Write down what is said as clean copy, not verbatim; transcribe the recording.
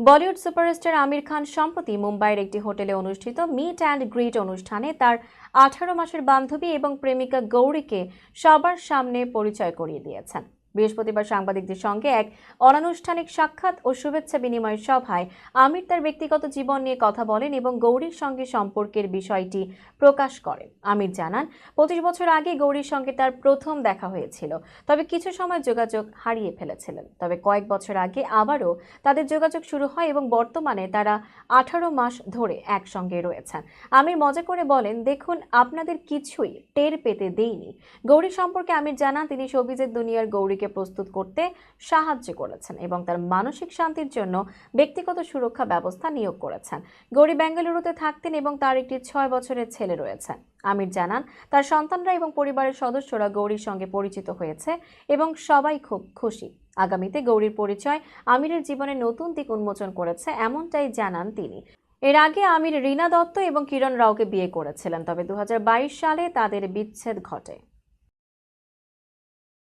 Bollywood superstar Aamir Khan সম্প্রতি মুম্বাইয়ের একটি হোটেলে অনুষ্ঠিত মিট অ্যান্ড গ্রিট অনুষ্ঠানে তার 18 মাসের বান্ধবী এবং প্রেমিকা গৌরীকে সবার সামনে পরিচয় করিয়ে দিয়েছেন। বৃহস্পতিবার সাংবাদিকদের সঙ্গে এক অনানুষ্ঠানিক সাক্ষাৎ ও শুভেচ্ছা বিনিময় সভায় আমির তার ব্যক্তিগত জীবন নিয়ে কথা বলেন এবং গৌরীর সঙ্গে সম্পর্কের বিষয়টি প্রকাশ করেন। আমির জানান, 25 বছর আগে গৌরীর সঙ্গে তার প্রথম দেখা হয়েছিল, তবে কিছু সময় যোগাযোগ হারিয়ে ফেলেছিলেন। তবে কয়েক বছর আগে আবারও তাদের যোগাযোগ শুরু হয় এবং বর্তমানে তারা 18 মাস ধরে একসঙ্গে রয়েছেন। আমির মজা করে বলেন, দেখুন, আপনাদের কিছুই টের পেতে দেইনি। গৌরী সম্পর্কে আমির জানান, তিনি শোবিজের দুনিয়ার গৌরীকে প্রস্তুত করতে সাহায্য করেছেন এবং তার মানসিক শান্তির জন্য ব্যক্তিগত সুরক্ষা ব্যবস্থা নিয়োগ করেছেন। গৌরী বেঙ্গালুরুতে থাকতেন এবং তার একটি 6 বছরের ছেলে রয়েছে। আমির জানান, তার সন্তানরা এবং পরিবারের সদস্যরা গৌরীর সঙ্গে পরিচিত হয়েছে এবং সবাই খুব খুশি। আগামীতে গৌরীর পরিচয় আমিরের জীবনে নতুন দিক উন্মোচন করেছে, এমনটাই জানান তিনি। এর আগে আমির রীনা দত্ত এবং কিরণ রাওকে বিয়ে করেছিলেন, তবে 2022 সালে তাদের বিচ্ছেদ ঘটে।